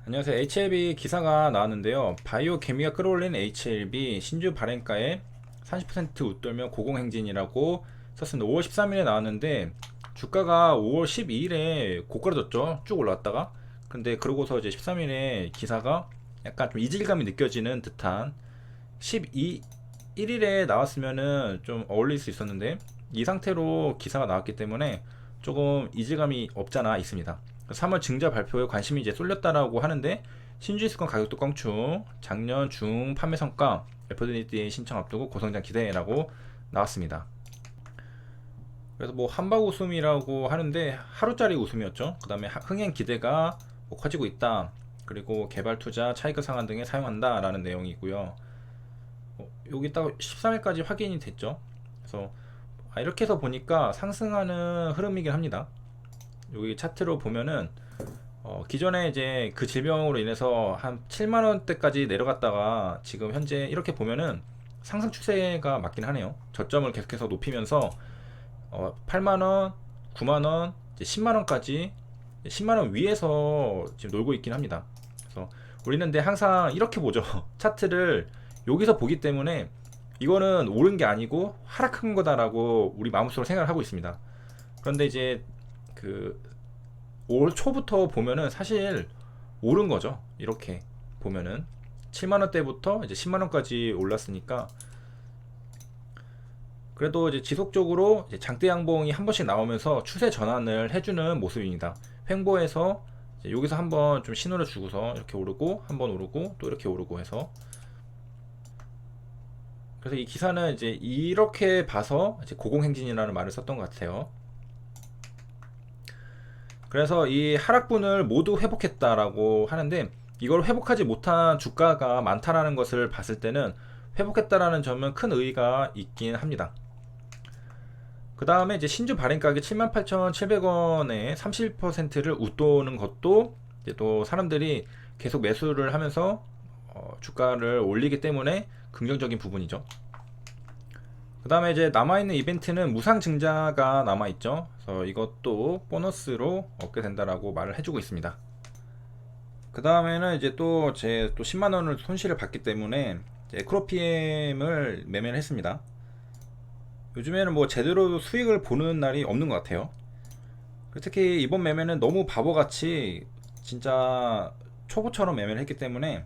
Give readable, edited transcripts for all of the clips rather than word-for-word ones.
안녕하세요. HLB 기사가 나왔는데요. 바이오 개미가 끌어올린 HLB 신주 발행가에 30% 웃돌며 고공행진이라고 썼습니다. 5월 13일에 나왔는데 주가가 5월 12일에 고꾸라졌죠. 쭉 올라왔다가. 근데 그러고서 이제 13일에 기사가 약간 좀 이질감이 느껴지는 듯한 12 1일에 나왔으면은 좀 어울릴 수 있었는데 이 상태로 기사가 나왔기 때문에 조금 이질감이 없잖아 있습니다. 3월 증자 발표에 관심이 이제 쏠렸다라고 하는데 신주이스권 가격도 껑충, 작년 중 판매 성과, FDD 신청 앞두고 고성장 기대라고 나왔습니다. 그래서 뭐 한박 웃음이라고 하는데 하루짜리 웃음이었죠. 그 다음에 흥행 기대가 뭐 커지고 있다. 그리고 개발 투자 차익 상한 등에 사용한다라는 내용이고요. 여기 딱 13일까지 확인이 됐죠. 그래서 이렇게 해서 보니까 상승하는 흐름이긴 합니다. 여기 차트로 보면은 기존에 이제 그 질병으로 인해서 한 7만 원대까지 내려갔다가 지금 현재 이렇게 보면은 상승 추세가 맞긴 하네요. 저점을 계속해서 높이면서 8만 원, 9만 원, 10만 원까지 10만 원 위에서 지금 놀고 있긴 합니다. 그래서 우리는 근데 항상 이렇게 보죠. 차트를 여기서 보기 때문에 이거는 오른 게 아니고 하락한 거다라고 우리 마음속으로 생각을 하고 있습니다. 그런데 이제 그 올 초부터 보면은 사실 오른 거죠. 이렇게 보면은 7만 원대부터 이제 10만 원까지 올랐으니까 그래도 이제 지속적으로 이제 장대 양봉이 한 번씩 나오면서 추세 전환을 해주는 모습입니다. 횡보해서 이제 여기서 한번 좀 신호를 주고서 이렇게 오르고 한번 오르고 또 이렇게 오르고 해서 그래서 이 기사는 이제 이렇게 봐서 이제 고공행진이라는 말을 썼던 것 같아요. 그래서 이 하락분을 모두 회복했다라고 하는데 이걸 회복하지 못한 주가가 많다라는 것을 봤을 때는 회복했다라는 점은 큰 의의가 있긴 합니다. 그 다음에 이제 신주 발행 가격 78,700원에 30%를 웃도는 것도 이제 또 사람들이 계속 매수를 하면서 주가를 올리기 때문에 긍정적인 부분이죠. 그 다음에 이제 남아있는 이벤트는 무상 증자가 남아있죠. 그래서 이것도 보너스로 얻게 된다라고 말을 해주고 있습니다. 그 다음에는 이제 또 제 또 10만원을 손실을 봤기 때문에 에크로피엠을 매매를 했습니다. 요즘에는 뭐 제대로 수익을 보는 날이 없는 것 같아요. 특히 이번 매매는 너무 바보같이 진짜 초보처럼 매매를 했기 때문에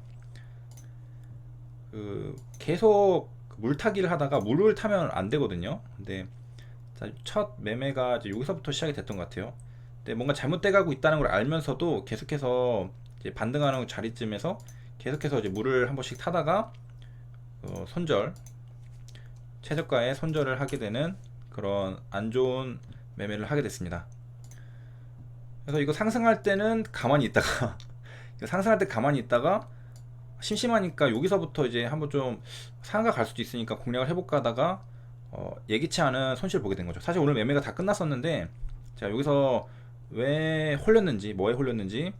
계속 물타기를 하다가 물을 타면 안 되거든요. 근데 첫 매매가 이제 여기서부터 시작이 됐던 것 같아요. 근데 뭔가 잘못돼 가고 있다는 걸 알면서도 계속해서 이제 반등하는 자리쯤에서 계속해서 이제 물을 한 번씩 타다가 손절 최저가에 손절을 하게 되는 그런 안 좋은 매매를 하게 됐습니다. 그래서 이거 상승할 때는 가만히 있다가 상승할 때 가만히 있다가 심심하니까 여기서부터 이제 한번 좀 상한가 갈 수도 있으니까 공략을 해볼까 하다가 예기치 않은 손실을 보게 된 거죠. 사실 오늘 매매가 다 끝났었는데 제가 여기서 왜 홀렸는지 뭐에 홀렸는지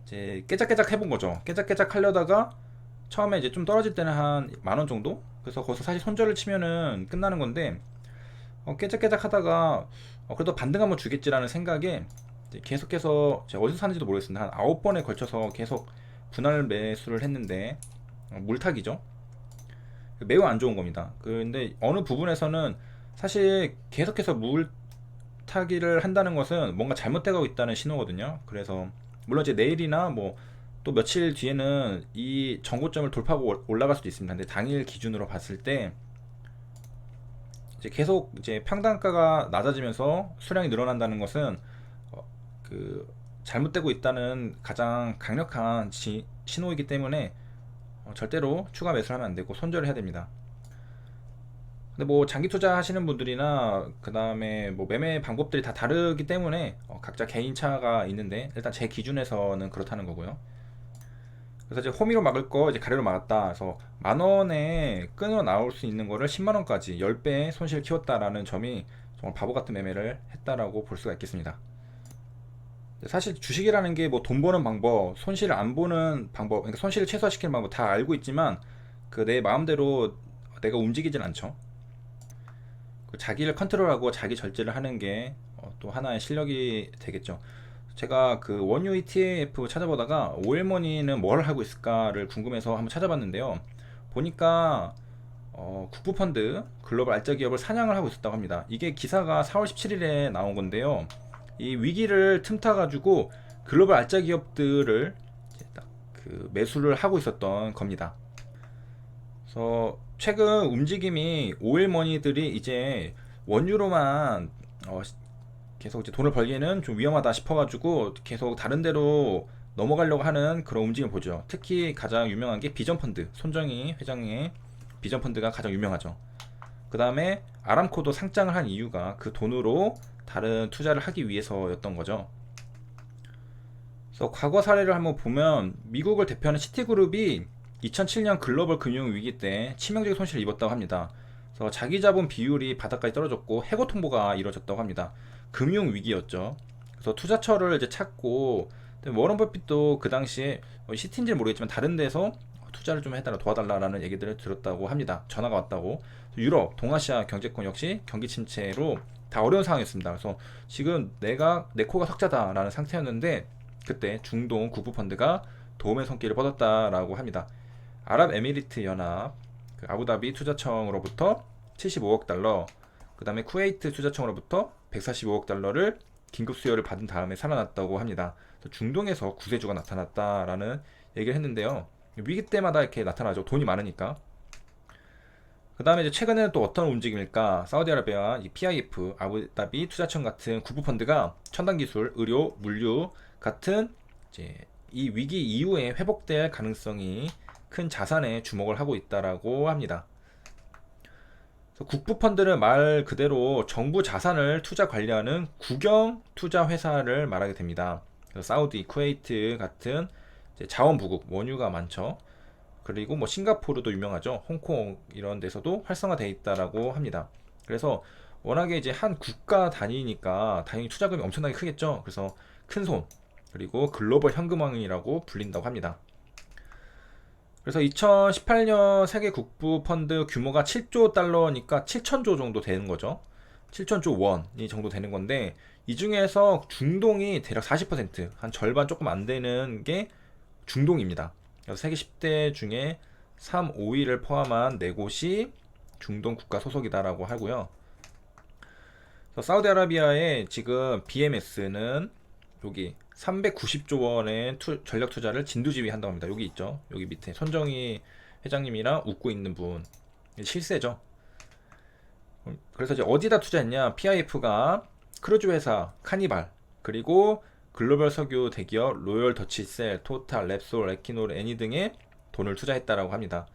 이제 깨작깨작 해본 거죠. 깨작깨작 하려다가 처음에 이제 좀 떨어질 때는 한 만원 정도, 그래서 거기서 사실 손절을 치면은 끝나는 건데 깨작깨작 하다가 그래도 반등 한번 주겠지라는 생각에 계속해서 제가 어디서 사는지도 모르겠습니다. 한 9번에 걸쳐서 계속 분할 매수를 했는데 물타기죠. 매우 안 좋은 겁니다. 근데 어느 부분에서는 사실 계속해서 물타기를 한다는 것은 뭔가 잘못되고 있다는 신호거든요. 그래서 물론 이제 내일이나 뭐 또 며칠 뒤에는 이 정고점을 돌파하고 올라갈 수도 있습니다. 근데 당일 기준으로 봤을 때 이제 계속 이제 평단가가 낮아지면서 수량이 늘어난다는 것은 그 잘못되고 있다는 가장 강력한 신호이기 때문에 절대로 추가 매수를 하면 안 되고 손절을 해야 됩니다. 근데 뭐 장기 투자 하시는 분들이나 그 다음에 뭐 매매 방법들이 다 다르기 때문에 각자 개인 차가 있는데 일단 제 기준에서는 그렇다는 거고요. 그래서 이제 호미로 막을 거 이제 가래로 막았다. 그래서 만 원에 끊어 나올 수 있는 거를 10만 원까지 10배 손실 키웠다라는 점이 정말 바보 같은 매매를 했다라고 볼 수가 있겠습니다. 사실 주식이라는 게 뭐 돈 버는 방법, 손실을 안 보는 방법, 그러니까 손실을 최소화시키는 방법 다 알고 있지만 그 내 마음대로 내가 움직이진 않죠. 자기를 컨트롤하고 자기 절제를 하는 게 또 하나의 실력이 되겠죠. 제가 그 원유 ETF 찾아보다가 오일머니는 뭘 하고 있을까를 궁금해서 한번 찾아봤는데요. 보니까 국부펀드 글로벌 알짜 기업을 사냥을 하고 있었다고 합니다. 이게 기사가 4월 17일에 나온 건데요. 이 위기를 틈타 가지고 글로벌 알짜 기업들을 이제 딱 그 매수를 하고 있었던 겁니다. 그래서 최근 움직임이 오일머니들이 이제 원유로만 계속 이제 돈을 벌기에는 좀 위험하다 싶어가지고 계속 다른 데로 넘어가려고 하는 그런 움직임을 보죠. 특히 가장 유명한 게 비전펀드, 손정희 회장의 비전펀드가 가장 유명하죠. 그 다음에 아람코도 상장을 한 이유가 그 돈으로 다른 투자를 하기 위해서였던 거죠. 그래서 과거 사례를 한번 보면 미국을 대표하는 시티그룹이 2007년 글로벌 금융위기 때 치명적인 손실을 입었다고 합니다. 그래서 자기 자본 비율이 바닥까지 떨어졌고 해고 통보가 이루어졌다고 합니다. 금융위기였죠. 그래서 투자처를 이제 찾고 워런 버핏도 그 당시에 시티인지는 모르겠지만 다른 데서 투자를 좀 해달라 도와달라라는 얘기들을 들었다고 합니다. 전화가 왔다고. 유럽, 동아시아 경제권 역시 경기 침체로 다 어려운 상황이었습니다. 그래서 지금 내가 내 코가 석자다라는 상태였는데 그때 중동 국부펀드가 도움의 손길을 뻗었다라고 합니다. 아랍에미리트 연합 그 아부다비 투자청으로부터 75억 달러, 그 다음에 쿠웨이트 투자청으로부터 145억 달러를 긴급 수여를 받은 다음에 살아났다고 합니다. 중동에서 구세주가 나타났다라는 얘기를 했는데요. 위기 때마다 이렇게 나타나죠. 돈이 많으니까. 그 다음에 이제 최근에는 또 어떤 움직임일까? 사우디아라비아 PIF, 아부다비 투자청 같은 국부펀드가 첨단 기술, 의료, 물류 같은 이제 이 위기 이후에 회복될 가능성이 큰 자산에 주목을 하고 있다라고 합니다. 국부펀드는 말 그대로 정부 자산을 투자 관리하는 국영 투자 회사를 말하게 됩니다. 사우디, 쿠웨이트 같은 자원부국, 원유가 많죠. 그리고 뭐 싱가포르도 유명하죠. 홍콩 이런 데서도 활성화되어 있다라고 합니다. 그래서 워낙에 이제 한 국가 단위니까 당연히 투자금이 엄청나게 크겠죠. 그래서 큰손 그리고 글로벌 현금왕이라고 불린다고 합니다. 그래서 2018년 세계 국부 펀드 규모가 7조 달러니까 7천조 정도 되는 거죠. 7천조 원이 정도 되는 건데 이 중에서 중동이 대략 40%, 한 절반 조금 안 되는 게 중동입니다. 그래서 세계 10대 중에 3, 5위를 포함한 4곳이 중동 국가 소속이다라고 하고요. 그래서 사우디아라비아의 지금 BMS는 여기 390조 원의 전략 투자를 진두지휘한다고 합니다. 여기 있죠. 여기 밑에 손정희 회장님이랑 웃고 있는 분 실세죠. 그래서 이제 어디다 투자했냐? PIF가 크루즈 회사 카니발 그리고 글로벌 석유 대기업 로열 더치셀, 토탈, 랩솔, 에키노르, 애니 등에 돈을 투자했다라고 합니다.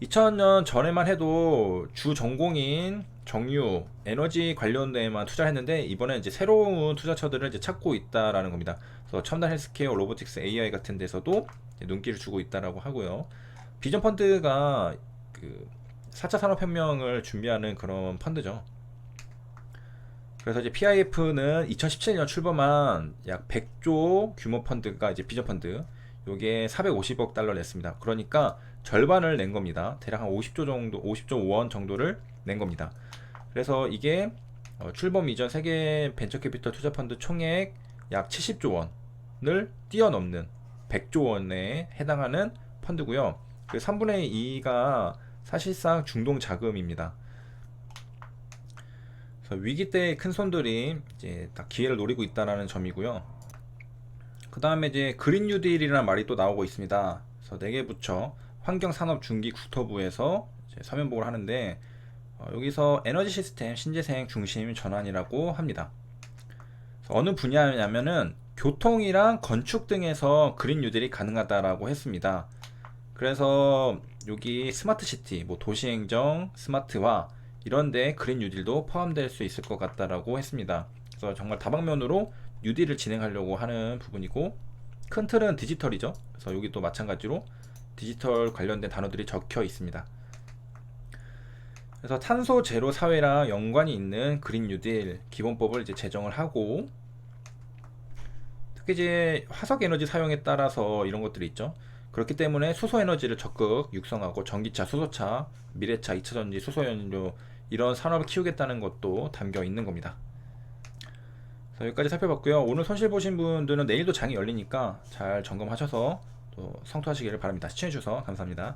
2000년 전에만 해도 주 전공인 정유, 에너지 관련 데에만 투자했는데 이번에 이제 새로운 투자처들을 이제 찾고 있다라는 겁니다. 그래서 첨단 헬스케어, 로보틱스, AI 같은 데서도 눈길을 주고 있다라고 하고요. 비전 펀드가 그 4차 산업혁명을 준비하는 그런 펀드죠. 그래서 이제 PIF는 2017년 출범한 약 100조 규모 펀드가 이제 비전 펀드, 요게 450억 달러 냈습니다. 그러니까 절반을 낸 겁니다. 대략 한 50조 정도, 50조 원 정도를 낸 겁니다. 그래서 이게 출범 이전 세계 벤처캐피털 투자 펀드 총액 약 70조 원을 뛰어넘는 100조 원에 해당하는 펀드고요. 그 3분의 2가 사실상 중동 자금입니다. 그래서 위기 때 큰 손들이 이제 딱 기회를 노리고 있다는 점이고요. 그 다음에 이제 그린 뉴딜이라는 말이 또 나오고 있습니다. 그래서 4개 부처 환경산업중기국토부에서 서면복을 하는데 여기서 에너지 시스템 신재생 중심 전환이라고 합니다. 어느 분야냐면은 교통이랑 건축 등에서 그린 뉴딜이 가능하다라고 했습니다. 그래서 여기 스마트 시티, 뭐 도시행정, 스마트화 이런데 그린 뉴딜도 포함될 수 있을 것 같다라고 했습니다. 그래서 정말 다방면으로 뉴딜을 진행하려고 하는 부분이고 큰 틀은 디지털이죠. 그래서 여기 또 마찬가지로 디지털 관련된 단어들이 적혀 있습니다. 그래서 탄소 제로 사회랑 연관이 있는 그린 뉴딜 기본법을 이제 제정을 하고 특히 이제 화석 에너지 사용에 따라서 이런 것들이 있죠. 그렇기 때문에 수소 에너지를 적극 육성하고 전기차, 수소차, 미래차, 2차전지, 수소연료 이런 산업을 키우겠다는 것도 담겨 있는 겁니다. 여기까지 살펴봤고요. 오늘 손실 보신 분들은 내일도 장이 열리니까 잘 점검하셔서 또 성투하시기를 바랍니다. 시청해주셔서 감사합니다.